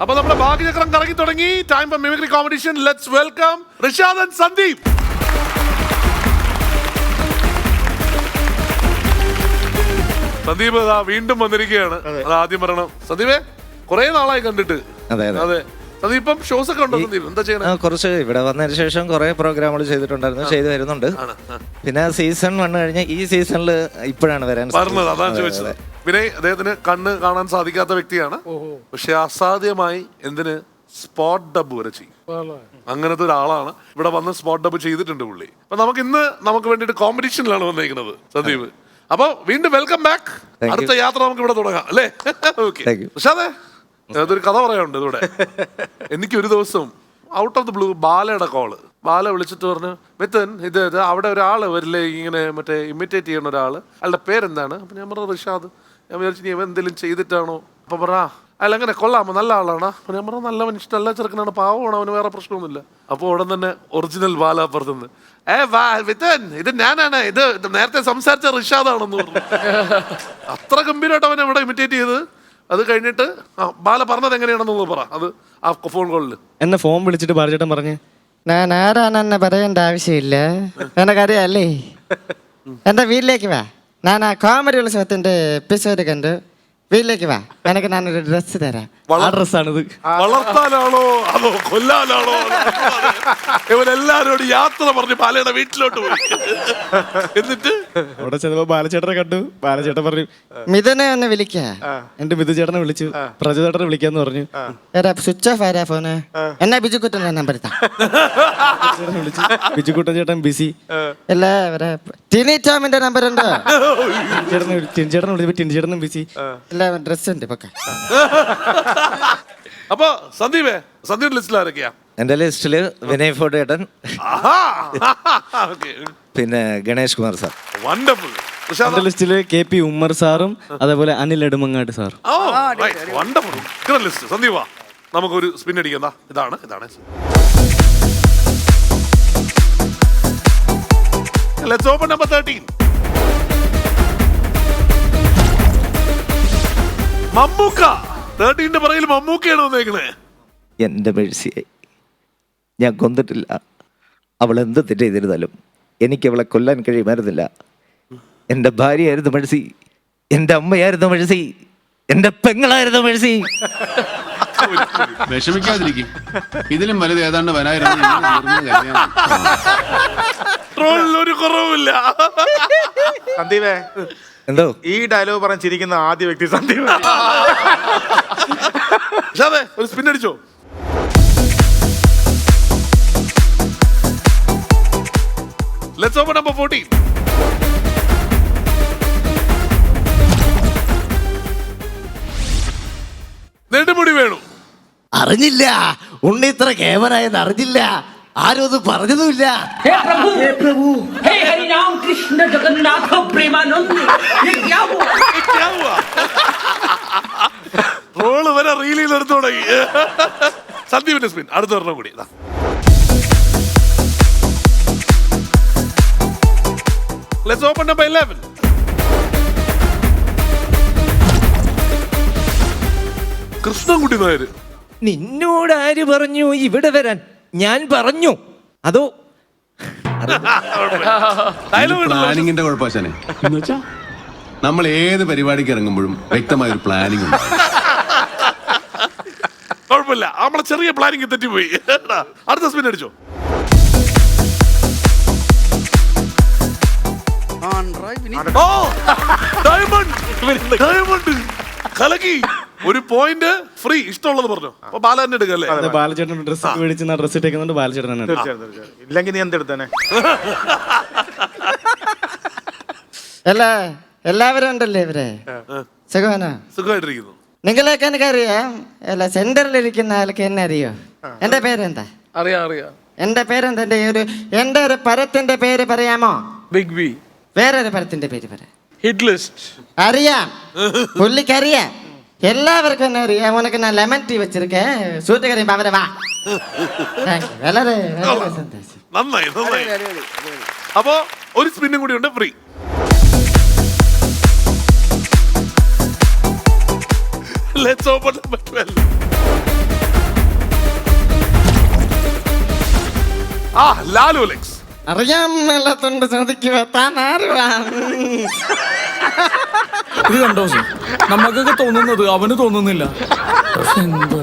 അപ്പൊ നമ്മുടെ ഭാഗ്യചക്രം കറങ്ങി തുടങ്ങി. Time for mimicry competition. Let's welcome Rishad and Sandeep. Sandeep വീണ്ടും വന്നിരിക്കുകയാണ്. അത് ആദ്യം പറയണം. സന്ദീപേ, കുറെ നാളായി കണ്ടിട്ട്. അതെ, ഇപ്പം ഷോസ് ഒക്കെ ഉണ്ടോ സന്ദീപ്? എന്താ ചെയ്യണം? കുറച്ച് ഇവിടെ വന്നതിന് ശേഷം കുറെ പ്രോഗ്രാമുകൾ ചെയ്തിട്ടുണ്ടായിരുന്നു, ചെയ്തു വരുന്നുണ്ട്. പിന്നെ സീസൺ വന്നു കഴിഞ്ഞാൽ ഈ സീസണിൽ ഇപ്പോഴാണ് വരാൻ പറഞ്ഞത്. അതാണ് ചോദിച്ചത്. വിനയ് അദ്ദേഹത്തിന് കണ്ണ് കാണാൻ സാധിക്കാത്ത വ്യക്തിയാണ്. പക്ഷെ അസാധ്യമായി എന്തിന് സ്പോട്ട് ഡബ് വരെ ചെയ്യും. അങ്ങനത്തെ ഒരാളാണ്. ഇവിടെ വന്ന് സ്പോട്ട് ഡബ് ചെയ്തിട്ടുണ്ട് പുള്ളി. അപ്പൊ നമുക്ക് വേണ്ടിയിട്ട് കോമ്പറ്റീഷനിലാണ് വന്നിരിക്കുന്നത് സന്ദീപ്. അപ്പൊ വീണ്ടും വെൽക്കം ബാക്ക്. അടുത്ത യാത്ര നമുക്ക് ഇവിടെ തുടങ്ങാം അല്ലേ? ഓക്കെ. പക്ഷേ അതൊരു കഥ പറയാനുണ്ട് ഇവിടെ. എനിക്കൊരു ദിവസം ഔട്ട് ഓഫ് ദി ബ്ലൂ ബാലയുടെ കോള്. ബാല വിളിച്ചിട്ട് പറഞ്ഞു, മിഥുൻ ഇത് അവിടെ ഒരാള് വരില്ലേ ഇങ്ങനെ മറ്റേ ഇമിറ്റേറ്റ് ചെയ്യുന്ന ഒരാള്, അയാളുടെ പേരെന്താണ്? അപ്പൊ ഞാൻ പറഞ്ഞു റിഷാദ്. ഞാൻ വിചാരിച്ചു നീ എന്തെങ്കിലും ചെയ്തിട്ടാണോ? അപ്പൊ പറഞ്ഞാ അയാൾ അങ്ങനെ കൊള്ളാമോ, നല്ല ആളാണ്. അപ്പൊ ഞാൻ പറഞ്ഞു നല്ല മനുഷ്യൻ, നല്ല ചെറുക്കനാണ്, പാവമാണ്, അവന് വേറെ പ്രശ്നമൊന്നുമില്ല. അപ്പൊ ഉടൻ തന്നെ ഒറിജിനൽ ബാല പുറത്തുനിന്ന് മിഥുൻ ഇത് ഞാനാണ്, ഇത് നേരത്തെ സംസാരിച്ച റിഷാദാണെന്ന് പറഞ്ഞു. അത്ര ഗംഭീരമായിട്ട് അവനെ ഇവിടെ ഇമിറ്റേറ്റ് ചെയ്ത്. അത് കഴിഞ്ഞിട്ട് ബാല പറഞ്ഞത് എങ്ങനെയാണെന്ന് പറ. അത് ആ ഫോൺ കോളിൽ എന്നെ ഫോൺ വിളിച്ചിട്ട് ബാലചേട്ടൻ പറഞ്ഞ്, ഞാൻ ആരാണെന്നെ പറയേണ്ട ആവശ്യമില്ല, എനക്കറിയാല്ലേ, എൻ്റെ വീട്ടിലേക്ക് വാ, ഞാൻ ആ കോമഡി ഉത്സവത്തിന്റെ എപ്പിസോഡ് കണ്ടു, വീട്ടിലേക്ക് വാ, എനിക്ക് ഞാനൊരു ഡ്രസ്സ് തരാം. ആ ഡ്രസ്സാണിത്. വളർത്താനാണോ അതോ കൊല്ലാനാണോ? ഇവരെല്ലാരോടും യാത്ര പറഞ്ഞ് ബാലയുടെ വീട്ടിലോട്ട് പോയി. എന്നിട്ട് അവിടെ ചെന്നപ്പോ ബാലചേട്ടനെ കണ്ടു. ബാലചേട്ടൻ പറഞ്ഞു, മിഥുനെ ഒന്ന് വിളിക്ക. എന്റെ ബിജുചേട്ടനെ വിളിച്ചു, പ്രജുചേട്ടനെ വിളിക്കാന്ന് പറഞ്ഞു. സ്വിച്ച് ഓഫ് ആരാ ഫോണ്? എന്നാ ബിജുക്കുട്ടൻ നമ്പർ വിളിച്ചു. ബിജുക്കുട്ടൻ ചേട്ടൻ ബിസി. എല്ലാവരെ ടിനി ടോമിന്റെ നമ്പർ ഉണ്ടോ? ടിൻചേട്ടനെ വിളിച്ചപ്പോ ടിൻചേട്ടനും ബിസി. എല്ലാവരും ഡ്രസ് ഉണ്ട് പക്ക. അപ്പൊ സന്ദീപ് ലിസ്റ്റിൽ ആരൊക്കെയാ? എന്റെ ലിസ്റ്റില് വിനയ് ഫോർട്ട് ചേട്ടൻ, പിന്നെ ഗണേഷ് കുമാർ സാർ. വണ്ടർഫുൾ. എന്റെ ലിസ്റ്റില് KP ഉമ്മർ സാറും അതേപോലെ Anil Edumangad sir. Wonderful list. Sandeepa, നമുക്കൊരു സ്പിൻ അടിക്കാം. ഇതാണ് ലെറ്റ്സ് ഓപ്പൺ നമ്പർ 13. മമ്മൂക്ക. 13ന്റെ പറയിൽ മമ്മൂക്കയാണ് വന്നേക്കണേ. എന്റെ മേഴ്സിയായി, ഞാൻ കൊന്നിട്ടില്ല. അവൾ എന്ത് തെറ്റ് ചെയ്തിരുന്നാലും എനിക്ക് അവളെ കൊല്ലാൻ കഴിയുമായിരുന്നില്ല. എൻ്റെ ഭാര്യയായിരുന്നു മേഴ്സി, എൻ്റെ അമ്മയായിരുന്നു മേഴ്സി, എൻ്റെ പെങ്ങളായിരുന്നു മേഴ്സി. വിഷമിക്കാതിരിക്കും, ഇതിലും വലുത് ഏതാണ്ട് വരായിരുന്നു. ഒരു കുറവുമില്ല. സന്ദീപേ, എന്തോ ഈ ഡയലോഗ് പറഞ്ഞ് ചിരിക്കുന്ന ആദ്യ വ്യക്തി സന്ദീപ്. ഒരു സ്പിൻ അടിച്ചോ. Let's open number 14. Nedumudi Venu. അറിഞ്ഞില്ല ഉണ്ണി ഇത്ര കേമനായെന്ന് അറിഞ്ഞില്ല, ആരും ഒന്നും പറഞ്ഞതുമില്ല. हे प्रभु हे हरि राम कृष्ण जगन्नाथ प्रेमानंद ये क्या हुआ? റോള് വരെ റീലിൽ എടുത്തു തുടങ്ങി. സന്ദീപിന്റെ സ്പിൻ അടുത്ത ഒരെണ്ണം കൂടി. Let's open number 11. Krishnankutty Nair. നിന്നോട് ആര് പറഞ്ഞു ഇവിടെ വരാൻ? ഞാൻ പറഞ്ഞു. അതോ പ്ലാനിങ്ങിന്റെ കുഴപ്പശനെ നമ്മൾ ഏത് പരിപാടിക്ക് ഇറങ്ങുമ്പോഴും വ്യക്തമായ ഒരു പ്ലാനിങ് ഉണ്ട്. കുഴപ്പമില്ല, നമ്മളെ ചെറിയ പ്ലാനിങ് തെറ്റിപ്പോയി. അടുത്ത സ്പിൻ അടിച്ചോ. ഡയമണ്ട് കലക്കി. ഒരു പോയിന്റ് ഫ്രീ. ഇഷ്ടമുള്ളത് പറഞ്ഞു. അപ്പൊ ബാല തന്നെ എടുക്കല്ലേ? ബാലചേട്ടൻ ഡ്രസ് മേടിച്ച് ഡ്രസ് ഇട്ടേക്കുന്നുണ്ട്. ബാലചേട്ടൻ ഇല്ലെങ്കിൽ നീ എന്തെടുത്തേനെ? എല്ലാവരും ഉണ്ടല്ലേ ഇവരെ? സുഖമായിട്ടിരിക്കുന്നു. നിങ്ങളൊക്കെ എനിക്കറിയാം. അല്ല, സെന്ററിലിരിക്കുന്ന ആൾക്ക് എന്നെ അറിയോ? എന്റെ പേരെന്താ? അറിയാം. എന്റെ പേരെന്താ? എന്റെ ഒരു പരത്തിന്റെ പേര് പറയാമോ? Big B. വേറൊരു പരത്തിന്റെ പേര് പറയാം. Hit List. അറിയാം, പുള്ളിക്കറിയാം. എല്ലാവർക്കും എന്നെ അറിയാം. ഉനക്ക് ഞാൻ ലെമൺ ടീ വെച്ചിരിക്കேன். സൂറ്റ് കറിയുമ്പോ അവരെ വാ. വളരെ സന്തോഷം. നന്നായി. അപ്പോ ഒരു സ്പിന്നും കൂടി ഉണ്ട് ഫ്രീ. Let's open number 12. ആ ലാലു ലക്സ്. അറിയാൻ മേലാത്തോണ്ട് ചോദിക്കുക താൻ ആരുവാ? ഇത് കണ്ടോ സർ? നമുക്കൊക്കെ തോന്നുന്നത് അവന് തോന്നുന്നില്ല. പക്ഷെ എന്തോ